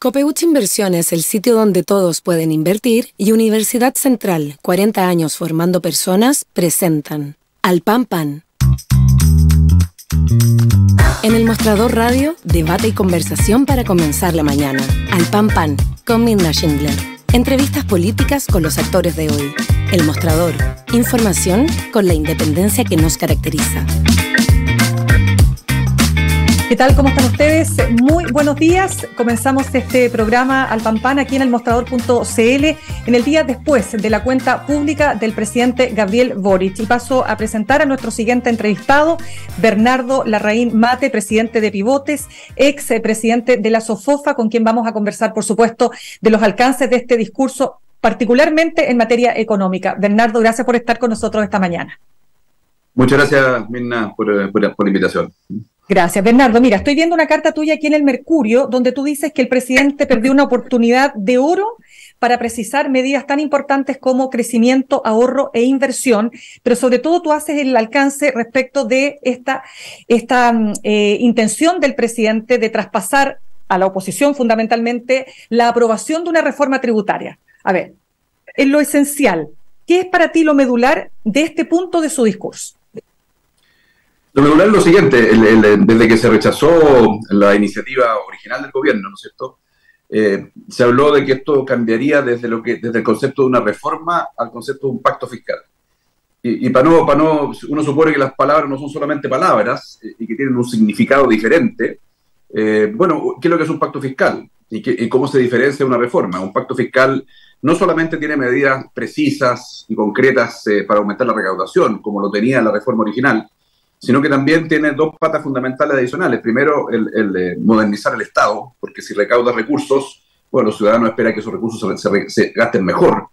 Copeuch Inversiones, el sitio donde todos pueden invertir, y Universidad Central, 40 años formando personas, presentan Al Pan Pan. En el Mostrador Radio, debate y conversación para comenzar la mañana. Al Pan Pan, con Mirna Schindler. Entrevistas políticas con los actores de hoy. El Mostrador. Información con la independencia que nos caracteriza. ¿Qué tal? ¿Cómo están ustedes? Muy buenos días. Comenzamos este programa Al Pan Pan aquí en elmostrador.cl en el día después de la cuenta pública del presidente Gabriel Boric. Y paso a presentar a nuestro siguiente entrevistado, Bernardo Larraín Mate, presidente de Pivotes, ex presidente de la SOFOFA, con quien vamos a conversar, por supuesto, de los alcances de este discurso, particularmente en materia económica. Bernardo, gracias por estar con nosotros esta mañana. Muchas gracias, Mirna, por la invitación. Gracias, Bernardo. Mira, estoy viendo una carta tuya aquí en el Mercurio, donde tú dices que el presidente perdió una oportunidad de oro para precisar medidas tan importantes como crecimiento, ahorro e inversión, pero sobre todo tú haces el alcance respecto de esta intención del presidente de traspasar a la oposición fundamentalmente la aprobación de una reforma tributaria. A ver, en lo esencial, ¿qué es para ti lo medular de este punto de su discurso? Lo medular es lo siguiente, desde que se rechazó la iniciativa original del gobierno, ¿no es cierto? Se habló de que esto cambiaría desde el concepto de una reforma al concepto de un pacto fiscal. Y uno supone que las palabras no son solamente palabras y que tienen un significado diferente. Bueno, ¿qué es lo que es un pacto fiscal? ¿Y cómo se diferencia de una reforma? Un pacto fiscal no solamente tiene medidas precisas y concretas para aumentar la recaudación, como lo tenía la reforma original, sino que también tiene dos patas fundamentales adicionales. Primero, el modernizar el Estado, porque si recauda recursos, bueno, los ciudadanos esperan que esos recursos se gasten mejor.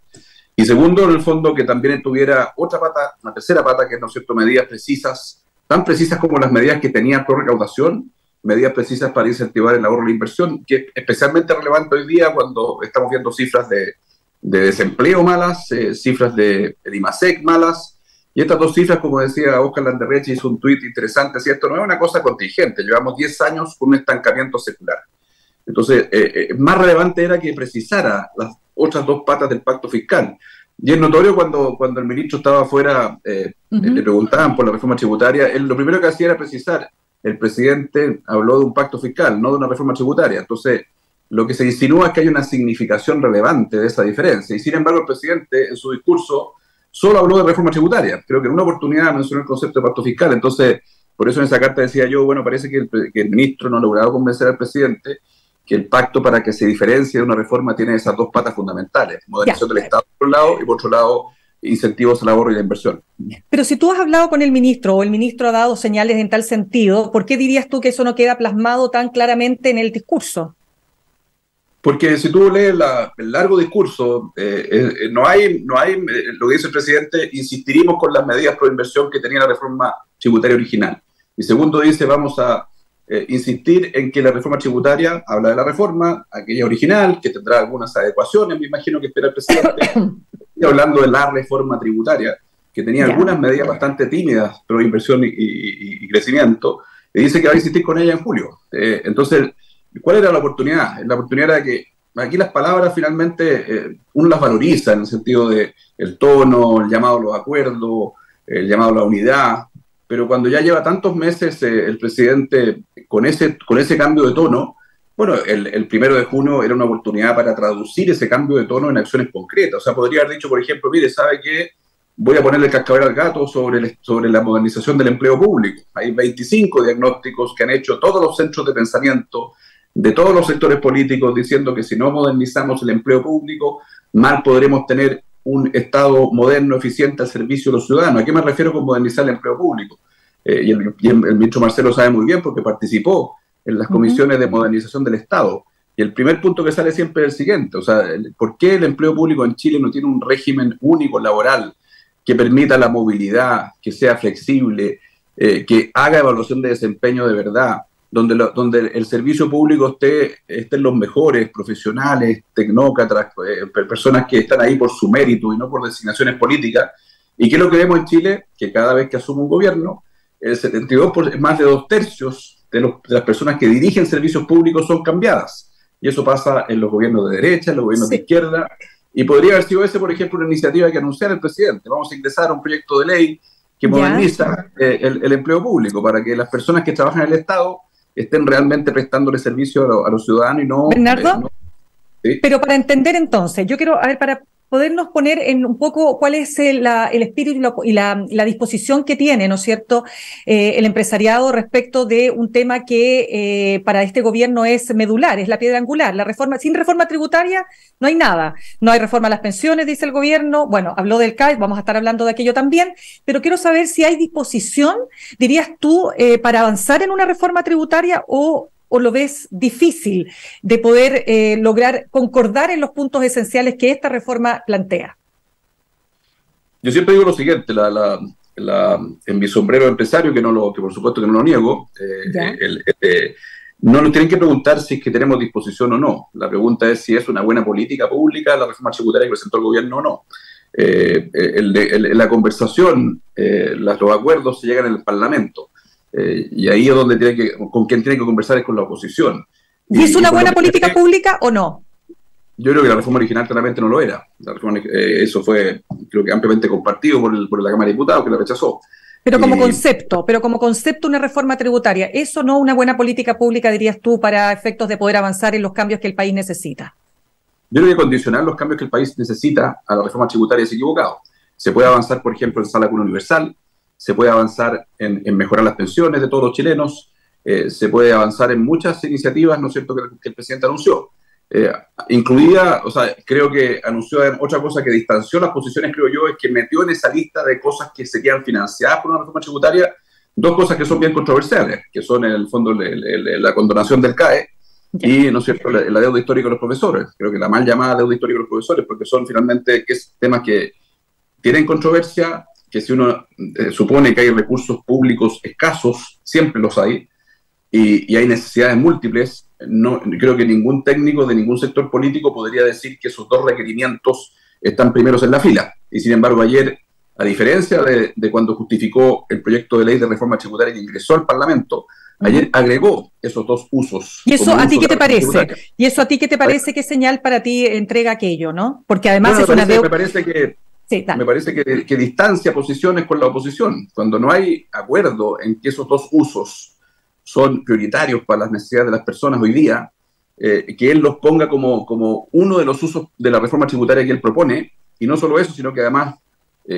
Y segundo, en el fondo, que también tuviera otra pata, una tercera pata, que es, ¿no es cierto?, medidas precisas, tan precisas como las medidas que tenía pro recaudación, medidas precisas para incentivar el ahorro y la inversión, que es especialmente relevante hoy día cuando estamos viendo cifras de desempleo malas, cifras de IMASEC malas. Y estas dos cifras, como decía Óscar Landerreche, hizo un tuit interesante, ¿cierto? No es una cosa contingente, llevamos 10 años con un estancamiento secular. Entonces, más relevante era que precisara las otras dos patas del pacto fiscal. Y es notorio cuando el ministro estaba afuera, le preguntaban por la reforma tributaria, él lo primero que hacía era precisar. El presidente habló de un pacto fiscal, no de una reforma tributaria. Entonces, lo que se insinúa es que hay una significación relevante de esa diferencia. Y sin embargo, el presidente, en su discurso, solo habló de reforma tributaria. Creo que en una oportunidad mencionó el concepto de pacto fiscal. Entonces, por eso en esa carta decía yo, bueno, parece que el ministro no ha logrado convencer al presidente que el pacto para que se diferencie de una reforma tiene esas dos patas fundamentales. Modernización del Estado por un lado y por otro lado incentivos al ahorro y la inversión. Pero si tú has hablado con el ministro o el ministro ha dado señales en tal sentido, ¿por qué dirías tú que eso no queda plasmado tan claramente en el discurso? Porque si tú lees el largo discurso, no hay lo que dice el presidente, insistiremos con las medidas pro inversión que tenía la reforma tributaria original. Y segundo dice, vamos a insistir en que la reforma tributaria, habla de la reforma, aquella original, que tendrá algunas adecuaciones, me imagino que espera el presidente, y hablando de la reforma tributaria, que tenía algunas medidas bastante tímidas pro inversión y crecimiento, y dice que va a insistir con ella en julio. Entonces, ¿cuál era la oportunidad? La oportunidad era que aquí las palabras finalmente uno las valoriza en el sentido de el tono, el llamado a los acuerdos, el llamado a la unidad, pero cuando ya lleva tantos meses el presidente con ese cambio de tono, bueno, el 1 de junio era una oportunidad para traducir ese cambio de tono en acciones concretas. O sea, podría haber dicho, por ejemplo, mire, ¿sabe qué? Voy a ponerle el cascabel al gato sobre la modernización del empleo público. Hay 25 diagnósticos que han hecho todos los centros de pensamiento de todos los sectores políticos diciendo que si no modernizamos el empleo público, mal podremos tener un Estado moderno, eficiente al servicio de los ciudadanos. ¿A qué me refiero con modernizar el empleo público? Y el ministro Marcelo sabe muy bien porque participó en las comisiones de modernización del Estado. Y el primer punto que sale siempre es el siguiente, o sea, ¿por qué el empleo público en Chile no tiene un régimen único laboral que permita la movilidad, que sea flexible, que haga evaluación de desempeño de verdad, donde el servicio público estén los mejores profesionales, tecnócratas, personas que están ahí por su mérito y no por designaciones políticas? ¿Y qué es lo que vemos en Chile? Que cada vez que asume un gobierno, más de 2/3 de las personas que dirigen servicios públicos son cambiadas. y eso pasa en los gobiernos de derecha, en los gobiernos de izquierda, y podría haber sido ese, por ejemplo, una iniciativa que anunciara el presidente. Vamos a ingresar a un proyecto de ley que moderniza el empleo público para que las personas que trabajan en el Estado estén realmente prestándole servicio a los ciudadanos y no... Bernardo, ¿sí? Pero para entender entonces, yo quiero, a ver, para podernos poner en un poco cuál es el espíritu y la disposición que tiene, ¿no es cierto?, el empresariado respecto de un tema que para este gobierno es medular, es la piedra angular. La reforma, sin reforma tributaria no hay nada. No hay reforma a las pensiones, dice el gobierno. Bueno, habló del CAE, vamos a estar hablando de aquello también, pero quiero saber si hay disposición, dirías tú, para avanzar en una reforma tributaria o lo ves difícil de poder lograr concordar en los puntos esenciales que esta reforma plantea. Yo siempre digo lo siguiente, en mi sombrero empresario, que por supuesto que no lo niego, no nos tienen que preguntar si es que tenemos disposición o no. La pregunta es si es una buena política pública la reforma tributaria que presentó el gobierno o no. La conversación, los acuerdos se llegan en el Parlamento. Y ahí es donde con quien tiene que conversar es con la oposición. ¿Y es una buena política pública o no? Yo creo que la reforma original claramente no lo era. Eso fue, creo que ampliamente compartido por la Cámara de Diputados, que la rechazó. Pero como concepto una reforma tributaria, ¿eso no una buena política pública, dirías tú, para efectos de poder avanzar en los cambios que el país necesita? Yo creo que condicionar los cambios que el país necesita a la reforma tributaria es equivocado. Se puede avanzar, por ejemplo, en sala común universal, se puede avanzar en mejorar las pensiones de todos los chilenos, se puede avanzar en muchas iniciativas, ¿no es cierto?, que el presidente anunció. Incluida, o sea, creo que anunció otra cosa que distanció las posiciones, creo yo, es que metió en esa lista de cosas que serían financiadas por una reforma tributaria, dos cosas que son bien controversiales, que son en el fondo la condonación del CAE y, ¿no es cierto?, la deuda histórica de los profesores. Creo que la mal llamada deuda histórica de los profesores, porque son finalmente temas que tienen controversia, que si uno supone que hay recursos públicos escasos, siempre los hay, y hay necesidades múltiples, no creo que ningún técnico de ningún sector político podría decir que esos dos requerimientos están primeros en la fila. Y sin embargo, ayer, a diferencia de cuando justificó el proyecto de ley de reforma tributaria que ingresó al Parlamento, ayer agregó esos dos usos. ¿Y eso a ti qué te parece? ¿Y eso a ti qué te parece? ¿Qué señal para ti entrega aquello, no? Porque además es una deuda... Me parece que distancia posiciones con la oposición. Cuando no hay acuerdo en que esos dos usos son prioritarios para las necesidades de las personas hoy día, que él los ponga como uno de los usos de la reforma tributaria que él propone, y no solo eso, sino que además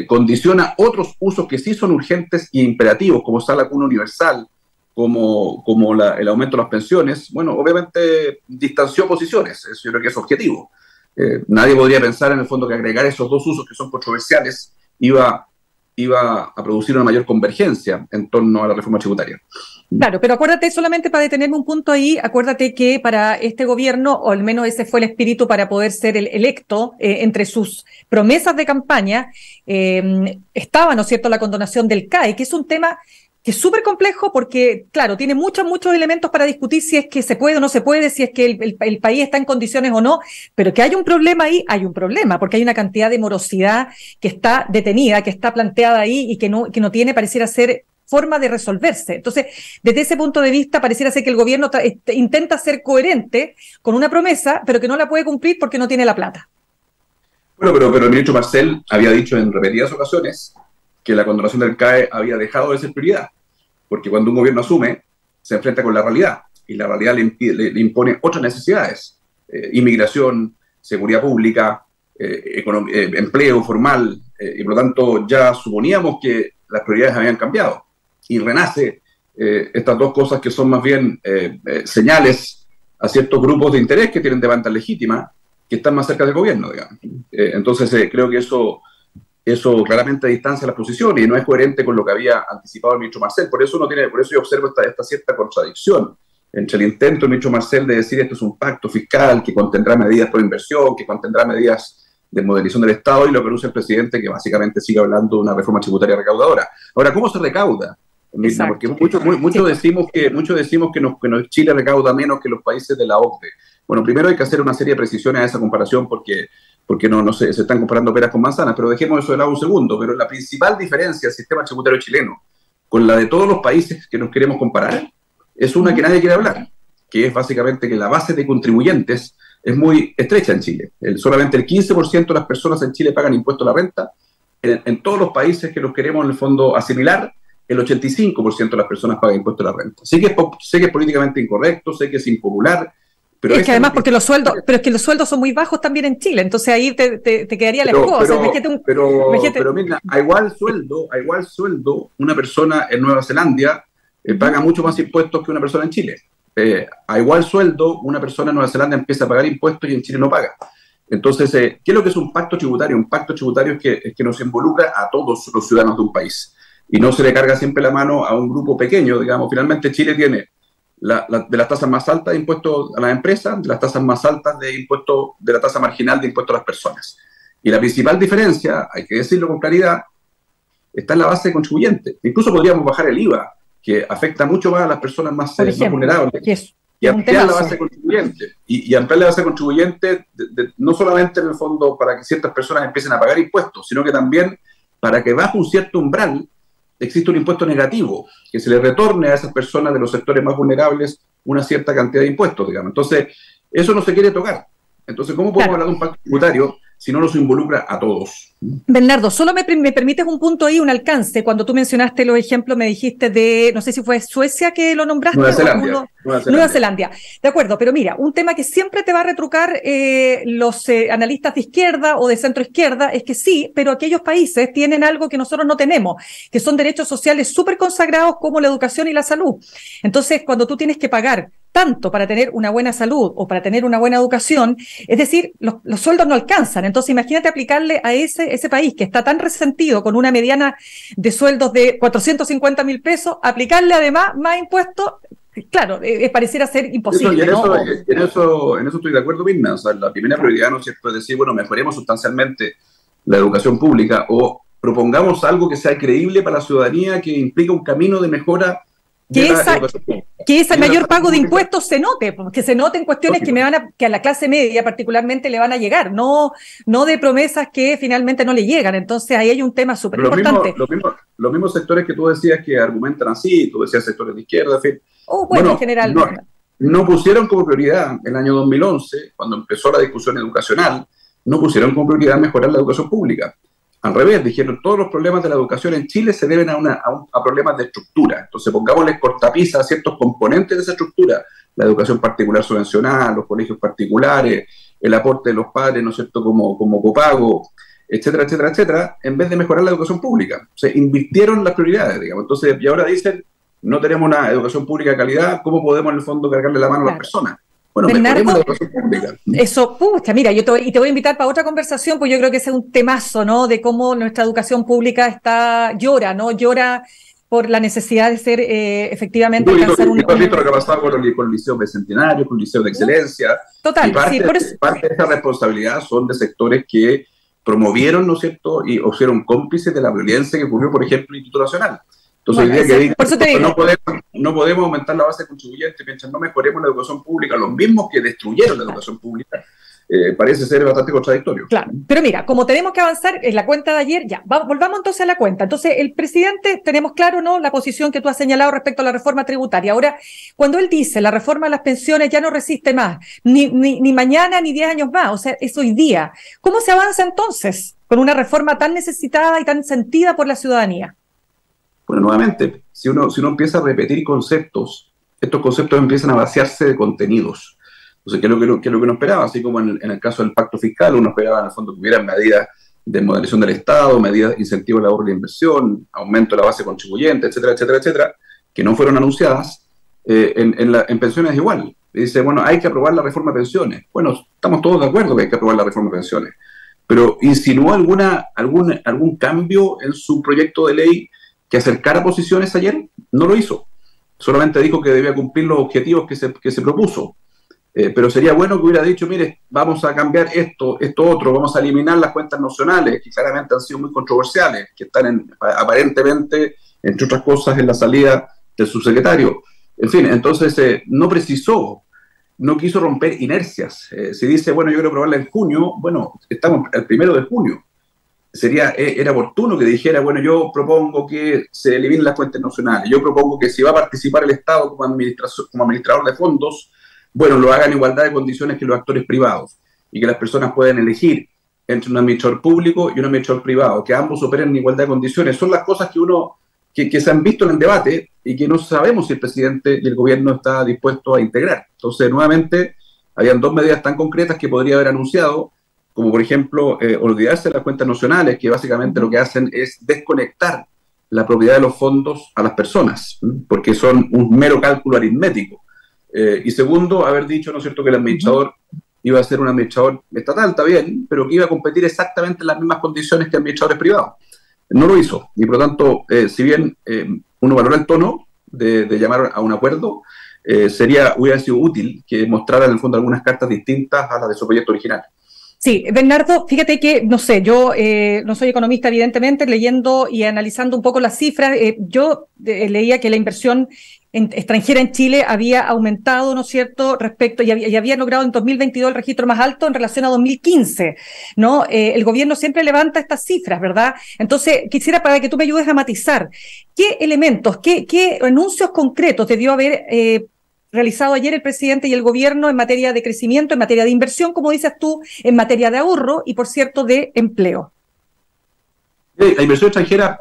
condiciona otros usos que sí son urgentes e imperativos, como sala común universal, como el aumento de las pensiones. Bueno, obviamente distanció posiciones, eso yo creo que es objetivo. Nadie podría pensar en el fondo que agregar esos dos usos que son controversiales iba a producir una mayor convergencia en torno a la reforma tributaria. Claro, pero acuérdate, solamente para detenerme un punto ahí, acuérdate que para este gobierno, o al menos ese fue el espíritu para poder ser el electo, entre sus promesas de campaña, estaba, ¿no es cierto?, la condonación del CAE, que es un tema que es súper complejo porque, claro, tiene muchos elementos para discutir si es que se puede o no se puede, si es que el país está en condiciones o no, pero que hay un problema ahí, hay un problema, porque hay una cantidad de morosidad que está detenida, que está planteada ahí y que no tiene, pareciera ser, forma de resolverse. Entonces, desde ese punto de vista, pareciera ser que el gobierno intenta ser coherente con una promesa, pero que no la puede cumplir porque no tiene la plata. Bueno, pero el ministro Marcel había dicho en repetidas ocasiones que la condonación del CAE había dejado de ser prioridad, porque cuando un gobierno asume, se enfrenta con la realidad, y la realidad le impone otras necesidades, inmigración, seguridad pública, empleo formal, y por lo tanto ya suponíamos que las prioridades habían cambiado, y renace estas dos cosas que son más bien señales a ciertos grupos de interés que tienen demandas legítimas, que están más cerca del gobierno, digamos. Entonces creo que eso claramente distancia las posiciones y no es coherente con lo que había anticipado el ministro Marcel. Por eso yo observo esta cierta contradicción entre el intento del ministro Marcel de decir esto es un pacto fiscal que contendrá medidas por inversión, que contendrá medidas de modernización del Estado, y lo que anuncia el presidente, que básicamente sigue hablando de una reforma tributaria recaudadora. Ahora, ¿cómo se recauda? Mirna, porque muchos decimos que Chile recauda menos que los países de la OCDE. Bueno, primero hay que hacer una serie de precisiones a esa comparación porque no se están comparando peras con manzanas, pero dejemos eso de lado un segundo. Pero la principal diferencia del sistema tributario chileno con la de todos los países que nos queremos comparar es una que nadie quiere hablar, que es básicamente que la base de contribuyentes es muy estrecha en Chile. Solamente el 15% de las personas en Chile pagan impuesto a la renta. En todos los países que los queremos en el fondo asimilar, el 85% de las personas pagan impuesto a la renta. Sé que es políticamente incorrecto, sé que es impopular, pero es que además porque los sueldos, pero es que los sueldos son muy bajos también en Chile, entonces ahí te quedaría la escoba. Pero mira, a igual sueldo, una persona en Nueva Zelanda paga mucho más impuestos que una persona en Chile. A igual sueldo, una persona en Nueva Zelanda empieza a pagar impuestos y en Chile no paga. Entonces, ¿qué es lo que es un pacto tributario? Un pacto tributario es que nos involucra a todos los ciudadanos de un país y no se le carga siempre la mano a un grupo pequeño, digamos. Finalmente Chile tiene de las tasas más altas de impuestos a las empresas, de las tasas más altas de impuestos, de la tasa marginal de impuestos a las personas. Y la principal diferencia, hay que decirlo con claridad, está en la base de contribuyentes. Incluso podríamos bajar el IVA, que afecta mucho más a las personas más vulnerables. Y ampliar la base de contribuyentes. Y ampliar la base de contribuyentes no solamente en el fondo para que ciertas personas empiecen a pagar impuestos, sino que también para que bajo un cierto umbral existe un impuesto negativo, que se le retorne a esas personas de los sectores más vulnerables una cierta cantidad de impuestos, digamos. Entonces, eso no se quiere tocar. Entonces, ¿cómo podemos hablar de un pacto tributario si no nos involucra a todos? Bernardo, solo me permites un punto ahí, un alcance. Cuando tú mencionaste los ejemplos, me dijiste de, no sé si fue Suecia que lo nombraste. Nueva Zelanda. De acuerdo, pero mira, un tema que siempre te va a retrucar los analistas de izquierda o de centro izquierda es que sí, pero aquellos países tienen algo que nosotros no tenemos, que son derechos sociales súper consagrados como la educación y la salud. Entonces, cuando tú tienes que pagar tanto para tener una buena salud o para tener una buena educación, es decir, los sueldos no alcanzan. Entonces, imagínate aplicarle a ese país que está tan resentido con una mediana de sueldos de 450.000 pesos, aplicarle además más impuestos, claro, pareciera ser imposible. En eso estoy de acuerdo, Mirna. O sea, la primera prioridad, ¿no es cierto?, es decir, bueno, mejoremos sustancialmente la educación pública o propongamos algo que sea creíble para la ciudadanía, que implica un camino de mejora. Que ese mayor pago de impuestos se note, que se noten cuestiones que a la clase media particularmente le van a llegar, no de promesas que finalmente no le llegan. Entonces ahí hay un tema súper importante. Los mismos sectores que tú decías que argumentan así, tú decías sectores de izquierda, en fin. En general. No pusieron como prioridad en el año 2011, cuando empezó la discusión educacional, no pusieron como prioridad mejorar la educación pública. Al revés, dijeron, todos los problemas de la educación en Chile se deben a problemas de estructura. Entonces, pongámosle cortapisa a ciertos componentes de esa estructura. La educación particular subvencionada, los colegios particulares, el aporte de los padres, ¿no es cierto?, como copago, etcétera, etcétera, etcétera, en vez de mejorar la educación pública. Se invirtieron las prioridades, digamos. Entonces, y ahora dicen, no tenemos una educación pública de calidad, ¿cómo podemos en el fondo cargarle la mano a las personas? Bueno, mejoremos la educación pública. Eso, pucha, mira, te voy a invitar para otra conversación, pues yo creo que ese es un temazo, ¿no? De cómo nuestra educación pública llora por la necesidad de ser efectivamente alcanzar un... Tú has visto lo que ha pasado con el Liceo Bicentenario, con el Liceo de Excelencia. Total, y parte de esa responsabilidad son de sectores que promovieron, ¿no es cierto?, y o fueron cómplices de la violencia que ocurrió, por ejemplo, en el Instituto Nacional. Entonces, por eso te digo, no podemos aumentar la base de contribuyentes mientras no mejoremos la educación pública. Los mismos que destruyeron la educación pública, parece ser bastante contradictorio. Claro, pero mira, como tenemos que avanzar en la cuenta de ayer, volvamos entonces a la cuenta. Entonces, el presidente, tenemos claro, ¿no?, la posición que tú has señalado respecto a la reforma tributaria. Ahora, cuando él dice la reforma de las pensiones ya no resiste más, ni mañana ni 10 años más, o sea, es hoy día. ¿Cómo se avanza entonces con una reforma tan necesitada y tan sentida por la ciudadanía? Bueno, nuevamente, si uno empieza a repetir conceptos, estos conceptos empiezan a vaciarse de contenidos. Entonces, ¿qué es lo que uno esperaba? Así como en el caso del pacto fiscal, uno esperaba en el fondo que hubiera medidas de modernización del Estado, medidas de incentivo al ahorro y la inversión, aumento de la base contribuyente, etcétera, etcétera, etcétera, que no fueron anunciadas. En pensiones igual. Dice, bueno, hay que aprobar la reforma de pensiones. Bueno, estamos todos de acuerdo que hay que aprobar la reforma de pensiones. Pero insinuó algún cambio en su proyecto de ley que acercara posiciones ayer. No lo hizo. Solamente dijo que debía cumplir los objetivos que se propuso. Pero sería bueno que hubiera dicho, mire, vamos a cambiar esto otro, vamos a eliminar las cuentas nacionales, que claramente han sido muy controversiales, que están aparentemente, entre otras cosas, en la salida del subsecretario. En fin, entonces no precisó, no quiso romper inercias. Si dice, bueno, yo quiero aprobarla en junio, bueno, estamos el 1 de junio. era oportuno que dijera, bueno, yo propongo que se eliminen las fuentes nacionales, yo propongo que si va a participar el Estado como administrador de fondos, bueno, lo haga en igualdad de condiciones que los actores privados, y que las personas puedan elegir entre un administrador público y un administrador privado, que ambos operen en igualdad de condiciones. Son las cosas que se han visto en el debate y que no sabemos si el presidente y el gobierno está dispuesto a integrar. Entonces, nuevamente, habían dos medidas tan concretas que podría haber anunciado, como por ejemplo, olvidarse de las cuentas nacionales, que básicamente lo que hacen es desconectar la propiedad de los fondos a las personas, porque son un mero cálculo aritmético. Y segundo, haber dicho, ¿no es cierto?, que el administrador iba a ser un administrador estatal, está bien, pero que iba a competir exactamente en las mismas condiciones que administradores privados. No lo hizo, y por lo tanto, si bien uno valora el tono de llamar a un acuerdo, hubiera sido útil que mostrara en el fondo algunas cartas distintas a las de su proyecto original. Sí, Bernardo, fíjate que, no sé, yo no soy economista, evidentemente, leyendo y analizando un poco las cifras, yo leía que la inversión extranjera en Chile había aumentado, ¿no es cierto?, respecto, y había logrado en 2022 el registro más alto en relación a 2015, ¿no? El gobierno siempre levanta estas cifras, ¿verdad? Entonces, quisiera para que tú me ayudes a matizar, ¿qué elementos, qué anuncios concretos debió haber realizado ayer el presidente y el gobierno en materia de crecimiento, en materia de inversión, como dices tú, en materia de ahorro y, por cierto, de empleo? La inversión extranjera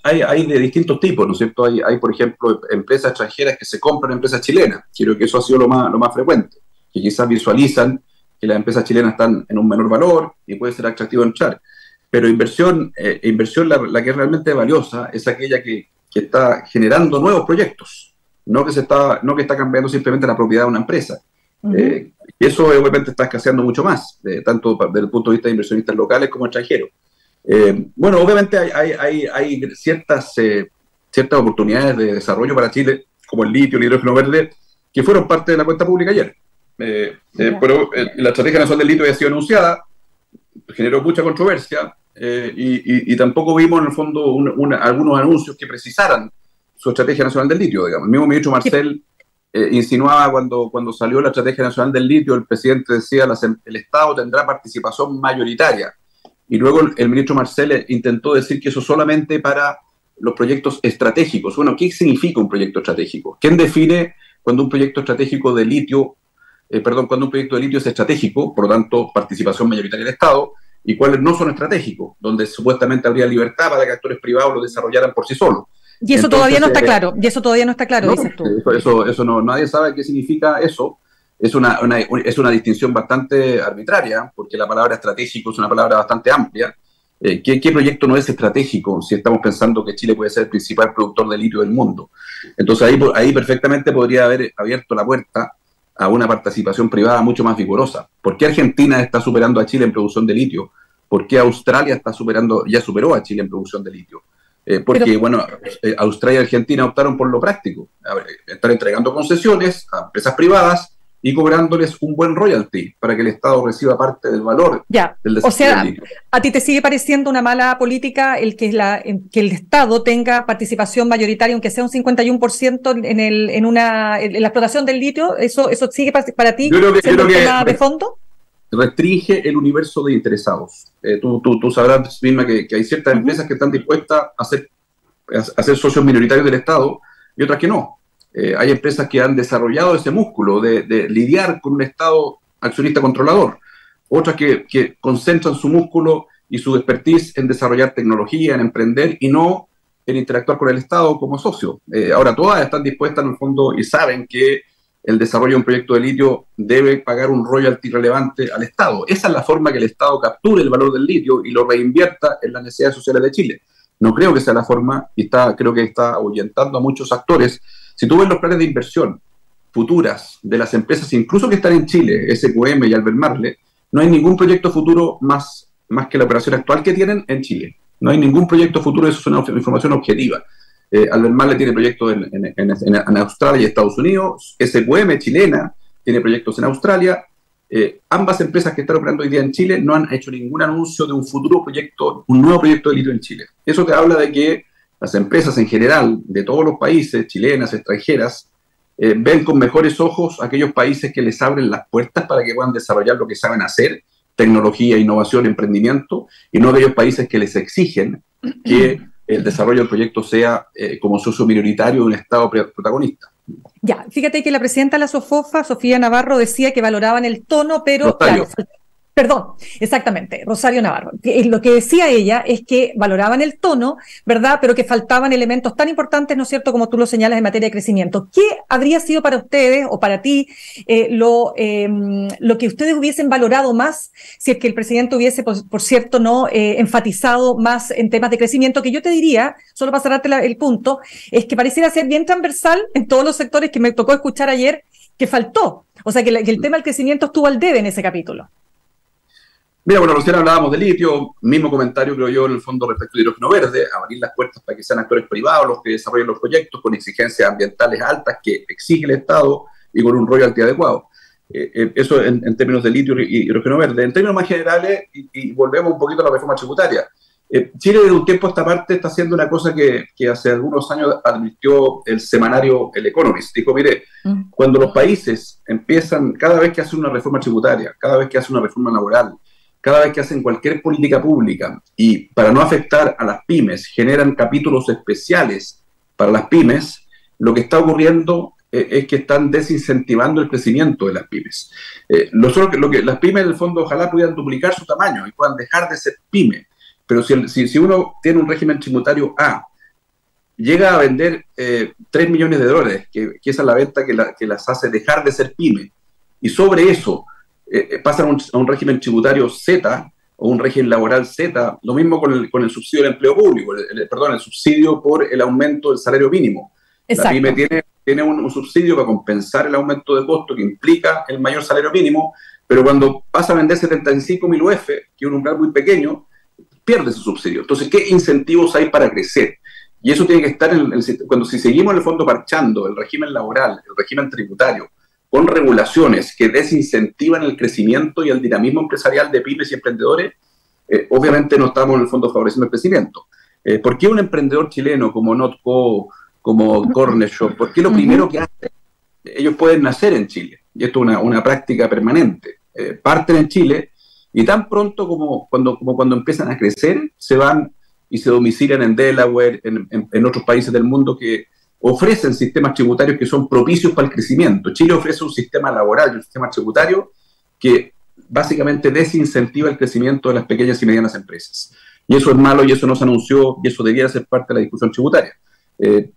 hay de distintos tipos, ¿no es cierto? Hay, por ejemplo, empresas extranjeras que se compran en empresas chilenas. Creo que eso ha sido lo más frecuente, que quizás visualizan que las empresas chilenas están en un menor valor y puede ser atractivo entrar. Pero inversión la que es realmente valiosa es aquella que está generando nuevos proyectos, no que está cambiando simplemente la propiedad de una empresa. Y eso obviamente está escaseando mucho más, tanto desde el punto de vista de inversionistas locales como extranjeros. Bueno, obviamente hay ciertas oportunidades de desarrollo para Chile, como el litio, el hidrógeno verde, que fueron parte de la cuenta pública ayer. Pero la estrategia nacional del litio había sido anunciada, generó mucha controversia, y tampoco vimos en el fondo algunos anuncios que precisaran su estrategia nacional del litio, digamos. El mismo ministro Marcel insinuaba cuando salió la estrategia nacional del litio, el presidente decía el Estado tendrá participación mayoritaria. Y luego el ministro Marcel intentó decir que eso solamente para los proyectos estratégicos. Bueno, ¿qué significa un proyecto estratégico? ¿Quién define cuando un proyecto estratégico de litio, cuando un proyecto de litio es estratégico, por lo tanto, participación mayoritaria del Estado, y cuáles no son estratégicos, donde supuestamente habría libertad para que actores privados lo desarrollaran por sí solos? Y eso todavía no está claro, no, dices tú. Eso no, nadie sabe qué significa eso. Es una distinción bastante arbitraria, porque la palabra estratégico es una palabra bastante amplia. ¿Qué proyecto no es estratégico si estamos pensando que Chile puede ser el principal productor de litio del mundo? Entonces ahí perfectamente podría haber abierto la puerta a una participación privada mucho más vigorosa. ¿Por qué Argentina está superando a Chile en producción de litio? ¿Por qué Australia ya superó a Chile en producción de litio? Porque, Australia y Argentina optaron por lo práctico. Están entregando concesiones a empresas privadas y cobrándoles un buen royalty para que el Estado reciba parte del valor del desarrollo. O sea, ¿a ti te sigue pareciendo una mala política el que el Estado tenga participación mayoritaria, aunque sea un 51% en la explotación del litio? ¿Eso sigue para ti siendo un tema de fondo? Restringe el universo de interesados. Tú sabrás misma que hay ciertas empresas que están dispuestas a ser socios minoritarios del Estado y otras que no. Hay empresas que han desarrollado ese músculo de lidiar con un Estado accionista controlador, otras que concentran su músculo y su expertise en desarrollar tecnología, en emprender y no en interactuar con el Estado como socio. Ahora todas están dispuestas en el fondo y saben que el desarrollo de un proyecto de litio debe pagar un royalty relevante al Estado. Esa es la forma que el Estado capture el valor del litio y lo reinvierta en las necesidades sociales de Chile. No creo que sea la forma, y creo que está ahuyentando a muchos actores. Si tú ves los planes de inversión futuras de las empresas, incluso que están en Chile, SQM y Albemarle, no hay ningún proyecto futuro más que la operación actual que tienen en Chile. No hay ningún proyecto futuro, eso es una información objetiva. Albemarle tiene proyectos en Australia y Estados Unidos, SQM chilena tiene proyectos en Australia. Ambas empresas que están operando hoy día en Chile no han hecho ningún anuncio de un futuro proyecto, un nuevo proyecto de litio en Chile. Eso te habla de que las empresas en general, de todos los países, chilenas, extranjeras, ven con mejores ojos aquellos países que les abren las puertas para que puedan desarrollar lo que saben hacer tecnología, innovación, emprendimiento, y no aquellos países que les exigen que el desarrollo del proyecto sea como socio minoritario de un Estado protagonista. Ya, fíjate que la presidenta de la SOFOFA, Sofía Navarro, decía que valoraban el tono, pero Rosario. claro, perdón, exactamente, Rosario Navarro. Lo que decía ella es que valoraban el tono, ¿verdad? Pero que faltaban elementos tan importantes, ¿no es cierto?, como tú lo señalas en materia de crecimiento. ¿Qué habría sido para ustedes o para ti lo que ustedes hubiesen valorado más si es que el presidente hubiese, por cierto, no enfatizado más en temas de crecimiento? Que yo te diría, solo para cerrarte el punto, es que pareciera ser bien transversal en todos los sectores que me tocó escuchar ayer, que faltó. O sea, que el tema del crecimiento estuvo al debe en ese capítulo. Mira, bueno, recién hablábamos de litio, mismo comentario creo yo en el fondo respecto de hidrógeno verde, abrir las puertas para que sean actores privados los que desarrollen los proyectos con exigencias ambientales altas que exige el Estado y con un royalty adecuado. Eso en términos de litio y hidrógeno verde. En términos más generales, y volvemos un poquito a la reforma tributaria, Chile desde un tiempo a esta parte está haciendo una cosa que hace algunos años advirtió el semanario El Economist. Dijo, mire, cuando los países empiezan, cada vez que hacen una reforma tributaria, cada vez que hacen una reforma laboral, cada vez que hacen cualquier política pública y para no afectar a las pymes generan capítulos especiales para las pymes, lo que está ocurriendo es que están desincentivando el crecimiento de las pymes. Las pymes en el fondo ojalá pudieran duplicar su tamaño y puedan dejar de ser pyme, pero si uno tiene un régimen tributario A, llega a vender 3 millones de dólares, que esa es la venta que las hace dejar de ser pyme, y sobre eso pasan a un régimen tributario Z o un régimen laboral Z, lo mismo con el subsidio del empleo público, el subsidio por el aumento del salario mínimo. Exacto. La pyme tiene un subsidio para compensar el aumento de costo que implica el mayor salario mínimo, pero cuando pasa a vender 75.000 UF, que es un umbral muy pequeño, pierde ese subsidio. Entonces, ¿qué incentivos hay para crecer? Y eso tiene que estar si seguimos en el fondo parchando el régimen laboral, el régimen tributario, con regulaciones que desincentivan el crecimiento y el dinamismo empresarial de pymes y emprendedores, obviamente no estamos en el fondo favoreciendo el crecimiento. ¿Por qué un emprendedor chileno como Notco, como Corner Shop, por qué lo primero que hacen? Ellos pueden nacer en Chile, y esto es una práctica permanente. Parten en Chile y tan pronto como cuando empiezan a crecer, se van y se domicilian en Delaware, en otros países del mundo que ofrecen sistemas tributarios que son propicios para el crecimiento. Chile ofrece un sistema laboral y un sistema tributario que básicamente desincentiva el crecimiento de las pequeñas y medianas empresas. Y eso es malo y eso no se anunció y eso debería ser parte de la discusión tributaria.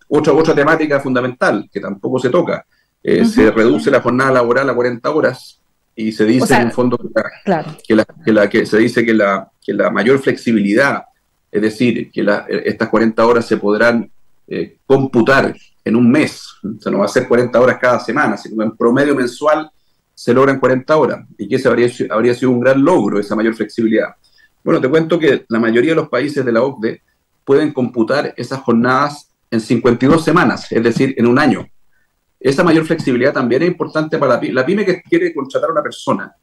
Otra temática fundamental que tampoco se toca, se reduce la jornada laboral a 40 horas y se dice en el fondo que la mayor flexibilidad, es decir, que estas 40 horas se podrán computar en un mes, o sea, no va a ser 40 horas cada semana, sino en promedio mensual se logran 40 horas, y que ese habría sido un gran logro, esa mayor flexibilidad. Bueno, te cuento que la mayoría de los países de la OCDE pueden computar esas jornadas en 52 semanas, es decir, en un año. Esa mayor flexibilidad también es importante para la pyme que quiere contratar a una persona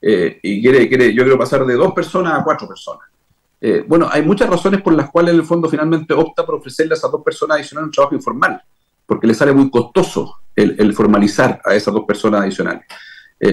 y yo quiero pasar de 2 personas a 4 personas. Bueno, hay muchas razones por las cuales el fondo finalmente opta por ofrecerle a esas 2 personas adicionales un trabajo informal, porque le sale muy costoso el formalizar a esas 2 personas adicionales.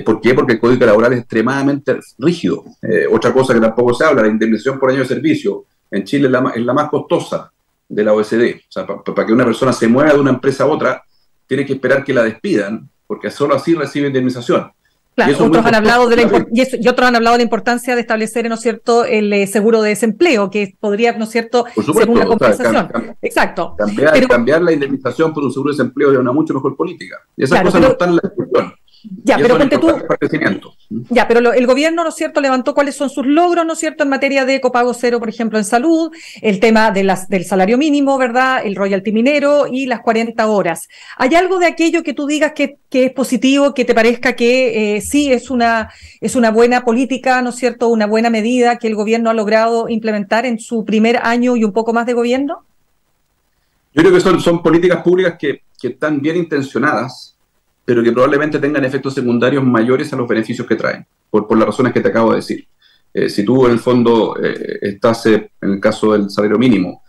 ¿Por qué? Porque el Código Laboral es extremadamente rígido. Otra cosa que tampoco se habla, la indemnización por año de servicio, en Chile es la más costosa de la OECD. O sea, para que una persona se mueva de una empresa a otra, tiene que esperar que la despidan, porque solo así recibe indemnización. Claro, otros han hablado y otros han hablado de la importancia de establecer, ¿no es cierto?, el seguro de desempleo, que podría, ¿no es cierto?, ser una compensación. Exacto. Cambiar la indemnización por un seguro de desempleo es una mucho mejor política. Y esas cosas no están en la discusión. Ya, pero ponte tú. Ya, pero el gobierno, ¿no es cierto?, levantó cuáles son sus logros, ¿no es cierto?, en materia de copago cero, por ejemplo, en salud, el tema del salario mínimo, ¿verdad?, el royalty minero y las 40 horas. ¿Hay algo de aquello que tú digas que es positivo, que te parezca que sí es una buena política, ¿no es cierto?, una buena medida que el gobierno ha logrado implementar en su primer año y un poco más de gobierno? Yo creo que son políticas públicas que están bien intencionadas, pero que probablemente tengan efectos secundarios mayores a los beneficios que traen, por las razones que te acabo de decir. Si tú, en el fondo, estás, en el caso del salario mínimo,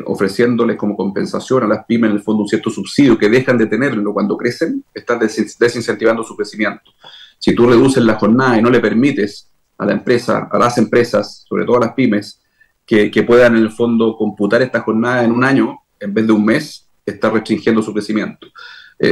ofreciéndoles como compensación a las pymes, en el fondo, un cierto subsidio que dejan de tenerlo cuando crecen, estás desincentivando su crecimiento. Si tú reduces la jornada y no le permites a la empresa, a las empresas, sobre todo a las pymes, que puedan en el fondo computar esta jornada en un año en vez de un mes, está restringiendo su crecimiento.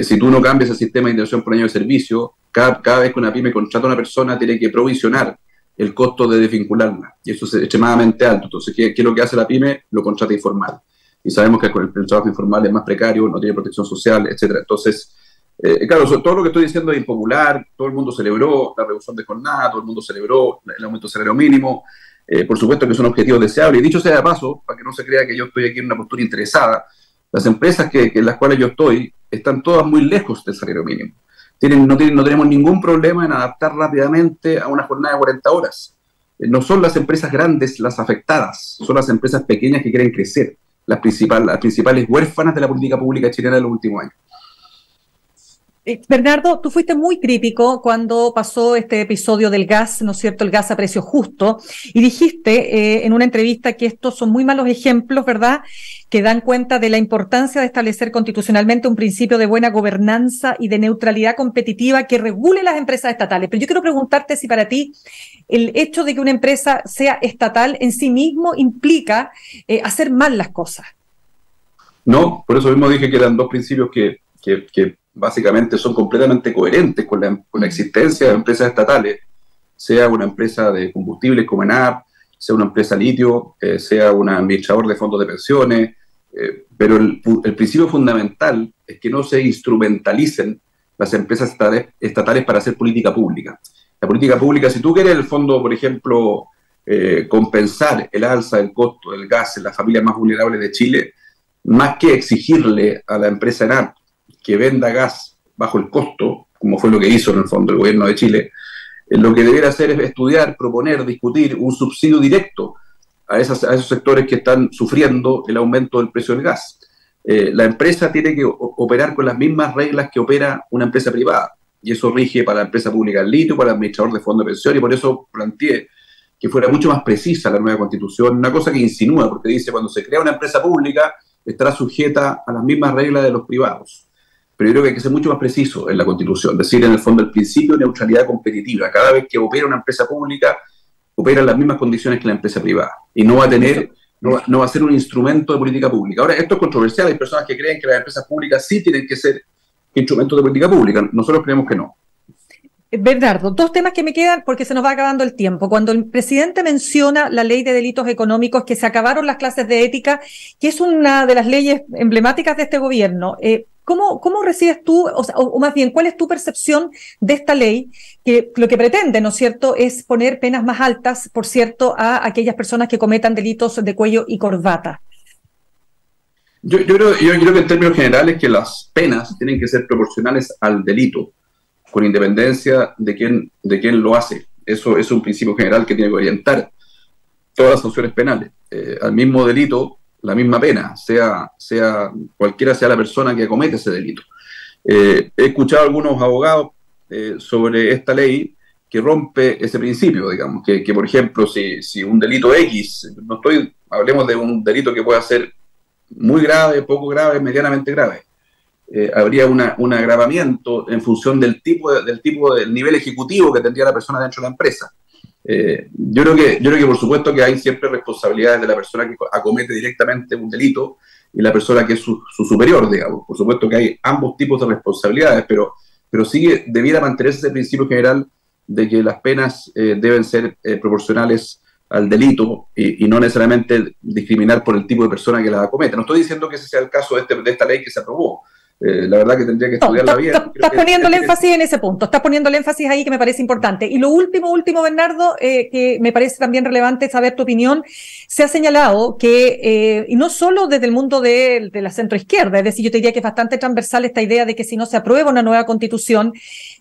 Si tú no cambias el sistema de indemnización por año de servicio, cada vez que una pyme contrata a una persona tiene que provisionar el costo de desvincularla, y eso es extremadamente alto. Entonces, ¿qué es lo que hace la pyme? Lo contrata informal. Y sabemos que el trabajo informal es más precario, no tiene protección social, etcétera. Entonces, claro, todo lo que estoy diciendo es impopular, todo el mundo celebró la reducción de jornada, todo el mundo celebró el aumento del salario mínimo, por supuesto que son objetivos deseables, y dicho sea de paso, para que no se crea que yo estoy aquí en una postura interesada, las empresas en las cuales yo estoy están todas muy lejos del salario mínimo. No tenemos ningún problema en adaptar rápidamente a una jornada de 40 horas. No son las empresas grandes las afectadas, son las empresas pequeñas que quieren crecer, las principales huérfanas de la política pública chilena de los últimos años. Bernardo, tú fuiste muy crítico cuando pasó este episodio del gas, ¿no es cierto?, el gas a precio justo, y dijiste en una entrevista que estos son muy malos ejemplos, ¿verdad?, que dan cuenta de la importancia de establecer constitucionalmente un principio de buena gobernanza y de neutralidad competitiva que regule las empresas estatales. Pero yo quiero preguntarte si para ti el hecho de que una empresa sea estatal en sí mismo implica hacer mal las cosas. No, por eso mismo dije que eran dos principios que básicamente son completamente coherentes con la existencia de empresas estatales, sea una empresa de combustibles como ENAP, sea una empresa litio, sea un administrador de fondos de pensiones, pero el principio fundamental es que no se instrumentalicen las empresas estatales para hacer política pública. La política pública, si tú quieres, en el fondo, por ejemplo, compensar el alza del costo del gas en las familias más vulnerables de Chile, más que exigirle a la empresa ENAP que venda gas bajo el costo, como fue lo que hizo en el fondo el gobierno de Chile, lo que debería hacer es estudiar, proponer, discutir un subsidio directo a esos sectores que están sufriendo el aumento del precio del gas. La empresa tiene que operar con las mismas reglas que opera una empresa privada, y eso rige para la empresa pública del litio, para el administrador de fondos de pensión, y por eso planteé que fuera mucho más precisa la nueva Constitución, una cosa que insinúa, porque dice, cuando se crea una empresa pública, estará sujeta a las mismas reglas de los privados. Pero yo creo que hay que ser mucho más preciso en la Constitución, decir en el fondo el principio de neutralidad competitiva. Cada vez que opera una empresa pública, opera en las mismas condiciones que la empresa privada, y no va a ser un instrumento de política pública. Ahora, esto es controversial, hay personas que creen que las empresas públicas sí tienen que ser instrumentos de política pública, nosotros creemos que no. Bernardo, dos temas que me quedan porque se nos va acabando el tiempo. Cuando el presidente menciona la ley de delitos económicos, que se acabaron las clases de ética, que es una de las leyes emblemáticas de este gobierno, ¿cómo recibes tú, o más bien, cuál es tu percepción de esta ley, que lo que pretende, ¿no es cierto?, es poner penas más altas, por cierto, a aquellas personas que cometan delitos de cuello y corbata? Yo creo que en términos generales que las penas tienen que ser proporcionales al delito, con independencia de quién lo hace. Eso es un principio general que tiene que orientar todas las sanciones penales. Al mismo delito, la misma pena, cualquiera sea la persona que comete ese delito. He escuchado a algunos abogados sobre esta ley que rompe ese principio, digamos, que por ejemplo, si un delito X, hablemos de un delito que pueda ser muy grave, poco grave, medianamente grave, habría un agravamiento en función del nivel ejecutivo que tendría la persona dentro de la empresa. Yo creo que por supuesto que hay siempre responsabilidades de la persona que acomete directamente un delito y la persona que es su superior, digamos. Por supuesto que hay ambos tipos de responsabilidades, pero sí debiera mantenerse ese principio general de que las penas deben ser proporcionales al delito y no necesariamente discriminar por el tipo de persona que la acomete. No estoy diciendo que ese sea el caso de esta ley que se aprobó. La verdad que tendría que estudiarla bien. Estás poniendo el énfasis en ese punto, estás poniendo el énfasis ahí que me parece importante. Y lo último, Bernardo, que me parece también relevante saber tu opinión, se ha señalado que, y no solo desde el mundo de la centroizquierda, es decir, yo te diría que es bastante transversal esta idea de que si no se aprueba una nueva constitución,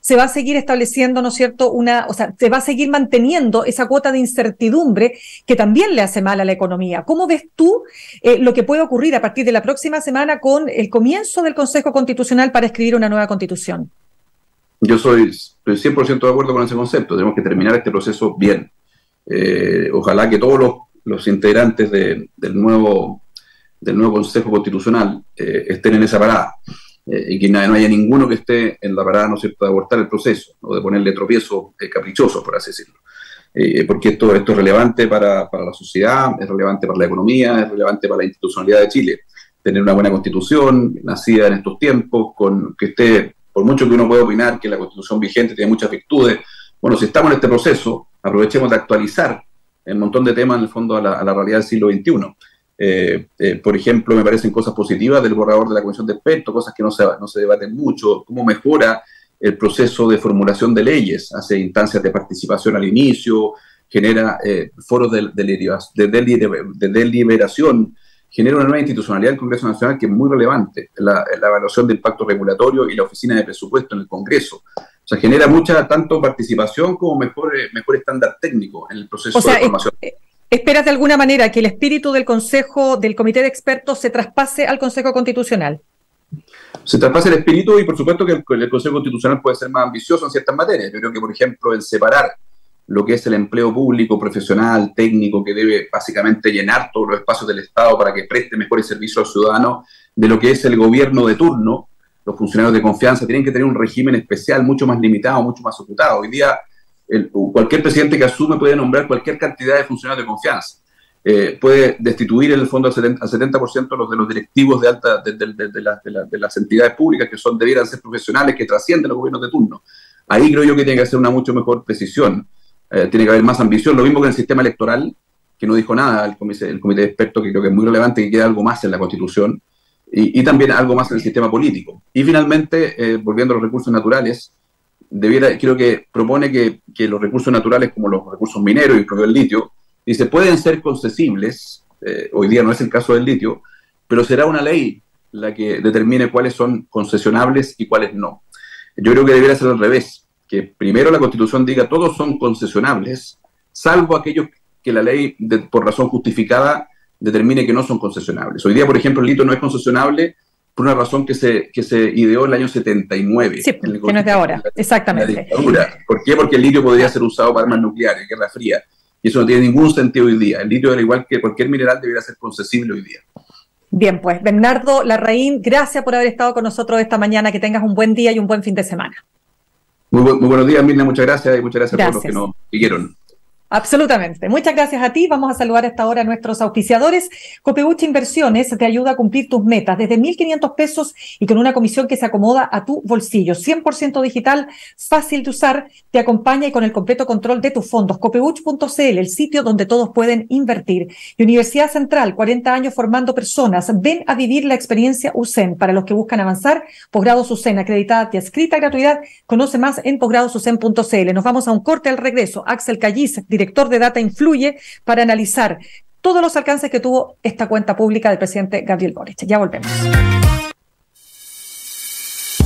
se va a seguir estableciendo, ¿no es cierto?, se va a seguir manteniendo esa cuota de incertidumbre que también le hace mal a la economía. ¿Cómo ves tú lo que puede ocurrir a partir de la próxima semana con el comienzo del Consejo Constitucional para escribir una nueva constitución? Yo estoy 100% de acuerdo con ese concepto. Tenemos que terminar este proceso bien. Ojalá que todos los integrantes del nuevo Consejo Constitucional estén en esa parada. Y que no haya ninguno que esté en la parada, ¿no es cierto?, de abortar el proceso o de ponerle tropiezos caprichosos, por así decirlo. porque esto es relevante para la sociedad, es relevante para la economía, es relevante para la institucionalidad de Chile. Tener una buena constitución, nacida en estos tiempos, que esté, por mucho que uno pueda opinar que la constitución vigente tiene muchas virtudes, bueno, si estamos en este proceso, aprovechemos de actualizar un montón de temas en el fondo a la realidad del siglo XXI. Por ejemplo, me parecen cosas positivas del borrador de la Comisión de Expertos, cosas que no se debaten mucho, cómo mejora el proceso de formulación de leyes, hace instancias de participación al inicio, genera foros de deliberación, genera una nueva institucionalidad del Congreso Nacional que es muy relevante, la evaluación de impacto regulatorio y la oficina de presupuesto en el Congreso. O sea, genera mucha tanto participación como mejor estándar técnico en el proceso de formación. ¿Esperas de alguna manera que el espíritu del Consejo, del Comité de Expertos, se traspase al Consejo Constitucional? Se traspase el espíritu y por supuesto que el Consejo Constitucional puede ser más ambicioso en ciertas materias. Yo creo que, por ejemplo, el separar lo que es el empleo público, profesional, técnico, que debe básicamente llenar todos los espacios del Estado para que preste mejores servicios al ciudadano, de lo que es el gobierno de turno. Los funcionarios de confianza tienen que tener un régimen especial mucho más limitado, mucho más acotado. Hoy día, cualquier presidente que asume puede nombrar cualquier cantidad de funcionarios de confianza. Puede destituir en el fondo al 70% de los directivos de las entidades públicas que debieran ser profesionales, que trascienden los gobiernos de turno. Ahí creo yo que tiene que hacer una mucho mejor precisión. Tiene que haber más ambición, lo mismo que en el sistema electoral, que no dijo nada el comité de expertos, que creo que es muy relevante que quede algo más en la Constitución, y también algo más en el sistema político. Y finalmente, volviendo a los recursos naturales, creo que propone que los recursos naturales, como los recursos mineros y propio el litio, dice, pueden ser concesibles, hoy día no es el caso del litio, pero será una ley la que determine cuáles son concesionables y cuáles no. Yo creo que debería ser al revés, que primero la Constitución diga todos son concesionables, salvo aquellos que la ley, por razón justificada, determine que no son concesionables. Hoy día, por ejemplo, el litio no es concesionable por una razón que se ideó en el año 79. Sí, que no es de ahora, exactamente. ¿Por qué? Porque el litio podría ser usado para armas nucleares, Guerra Fría, y eso no tiene ningún sentido hoy día. El litio, al igual que cualquier mineral, debería ser concesible hoy día. Bien, pues, Bernardo Larraín, gracias por haber estado con nosotros esta mañana. Que tengas un buen día y un buen fin de semana. Muy buenos días, Mirna, muchas gracias, y muchas gracias a todos los que nos siguieron. Absolutamente. Muchas gracias a ti. Vamos a saludar a esta hora a nuestros auspiciadores. Copeuch Inversiones te ayuda a cumplir tus metas desde 1.500 pesos y con una comisión que se acomoda a tu bolsillo. 100% digital, fácil de usar, te acompaña y con el completo control de tus fondos. Copeuch.cl, el sitio donde todos pueden invertir. Y Universidad Central, 40 años formando personas. Ven a vivir la experiencia USEN. Para los que buscan avanzar, posgrados USEN, acreditada y adscrita a gratuidad. Conoce más en posgradosusen.cl. Nos vamos a un corte al regreso. Axel Callis, director de Data Influye, para analizar todos los alcances que tuvo esta cuenta pública del presidente Gabriel Boric. Ya volvemos.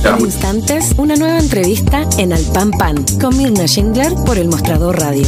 En instantes, una nueva entrevista en Al Pan Pan con Mirna Schindler por El Mostrador Radio.